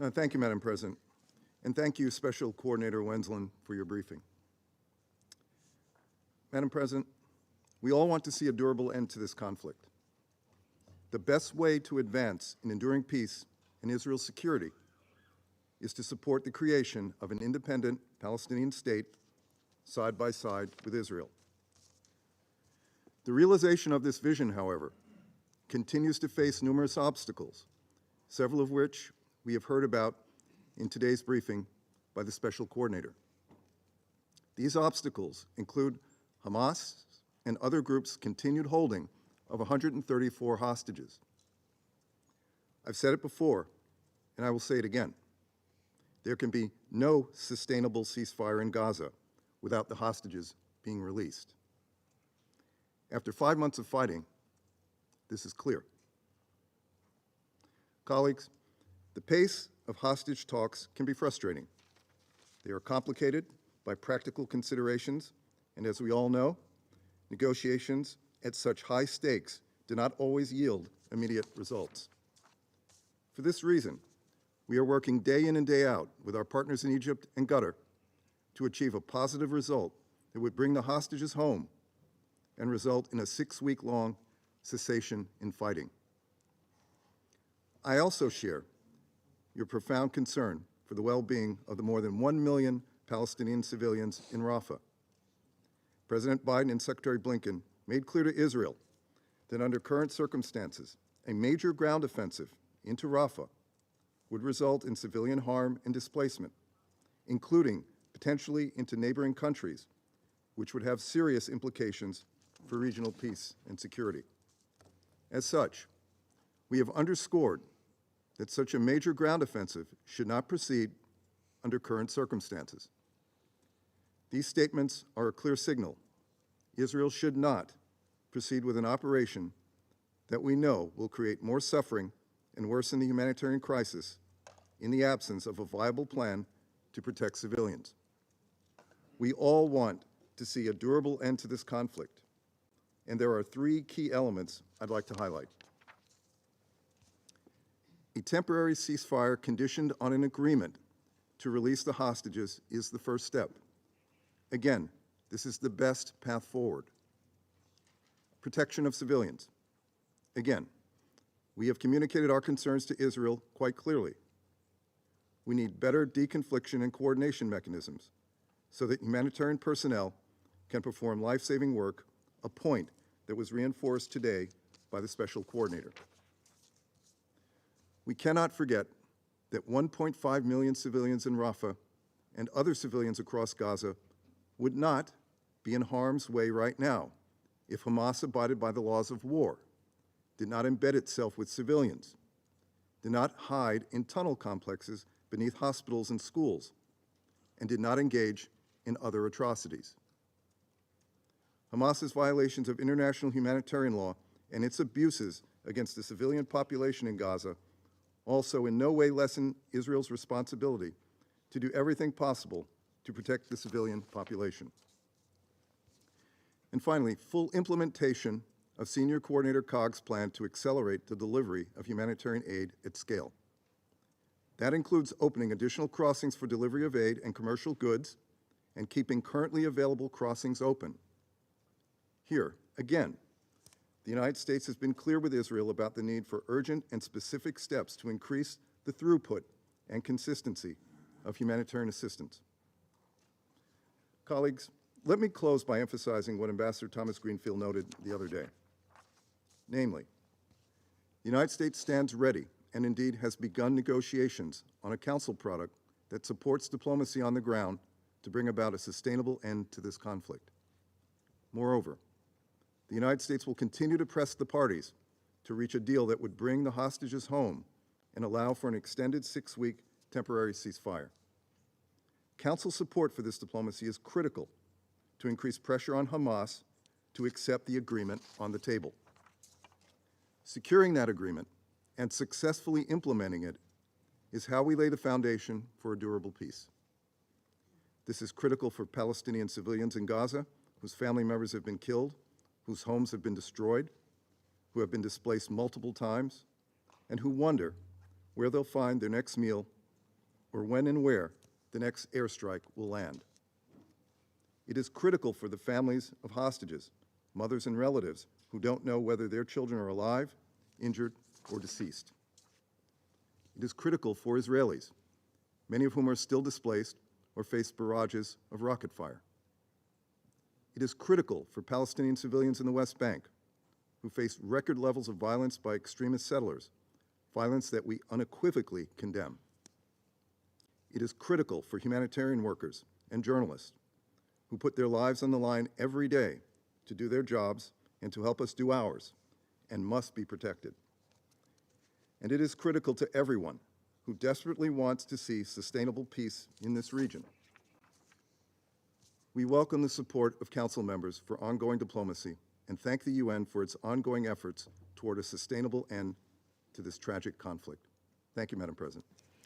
Thank you, Madam President, and thank you, Special Coordinator Wensland, for your briefing. Madam President, we all want to see a durable end to this conflict. The best way to advance an enduring peace and Israel's security is to support the creation of an independent Palestinian state side by side with Israel. The realization of this vision, however, continues to face numerous obstacles, several of which we have heard about in today's briefing by the Special Coordinator. These obstacles include Hamas and other groups' continued holding of 134 hostages. I've said it before, and I will say it again. There can be no sustainable ceasefire in Gaza without the hostages being released. After 5 months of fighting, this is clear. Colleagues, the pace of hostage talks can be frustrating. They are complicated by practical considerations, and as we all know, negotiations at such high stakes do not always yield immediate results. For this reason, we are working day in and day out with our partners in Egypt and Qatar to achieve a positive result that would bring the hostages home and result in a 6-week-long cessation in fighting. I also share your profound concern for the well-being of the more than 1 million Palestinian civilians in Rafah. President Biden and Secretary Blinken made clear to Israel that under current circumstances, a major ground offensive into Rafah would result in civilian harm and displacement, including potentially into neighboring countries, which would have serious implications for regional peace and security. As such, we have underscored that such a major ground offensive should not proceed under current circumstances. These statements are a clear signal. Israel should not proceed with an operation that we know will create more suffering and worsen the humanitarian crisis in the absence of a viable plan to protect civilians. We all want to see a durable end to this conflict, and there are 3 key elements I'd like to highlight. A temporary ceasefire conditioned on an agreement to release the hostages is the first step. Again, this is the best path forward. Protection of civilians. Again, we have communicated our concerns to Israel quite clearly. We need better deconfliction and coordination mechanisms so that humanitarian personnel can perform life-saving work, a point that was reinforced today by the Special Coordinator. We cannot forget that 1.5 million civilians in Rafah and other civilians across Gaza would not be in harm's way right now if Hamas abided by the laws of war, did not embed itself with civilians, did not hide in tunnel complexes beneath hospitals and schools, and did not engage in other atrocities. Hamas's violations of international humanitarian law and its abuses against the civilian population in Gaza also in no way lessen Israel's responsibility to do everything possible to protect the civilian population. And finally, full implementation of Senior Coordinator Cog's plan to accelerate the delivery of humanitarian aid at scale. That includes opening additional crossings for delivery of aid and commercial goods and keeping currently available crossings open. Here, again, the United States has been clear with Israel about the need for urgent and specific steps to increase the throughput and consistency of humanitarian assistance. Colleagues, let me close by emphasizing what Ambassador Thomas Greenfield noted the other day. Namely, the United States stands ready and indeed has begun negotiations on a council product that supports diplomacy on the ground to bring about a sustainable end to this conflict. Moreover, the United States will continue to press the parties to reach a deal that would bring the hostages home and allow for an extended 6-week temporary ceasefire. Council support for this diplomacy is critical to increase pressure on Hamas to accept the agreement on the table. Securing that agreement and successfully implementing it is how we lay the foundation for a durable peace. This is critical for Palestinian civilians in Gaza whose family members have been killed, whose homes have been destroyed, who have been displaced multiple times, and who wonder where they'll find their next meal or when and where the next airstrike will land. It is critical for the families of hostages, mothers and relatives who don't know whether their children are alive, injured, or deceased. It is critical for Israelis, many of whom are still displaced or face barrages of rocket fire. It is critical for Palestinian civilians in the West Bank, who face record levels of violence by extremist settlers, violence that we unequivocally condemn. It is critical for humanitarian workers and journalists who put their lives on the line every day to do their jobs and to help us do ours, and must be protected. And it is critical to everyone who desperately wants to see sustainable peace in this region. We welcome the support of Council members for ongoing diplomacy and thank the UN for its ongoing efforts toward a sustainable end to this tragic conflict. Thank you, Madam President.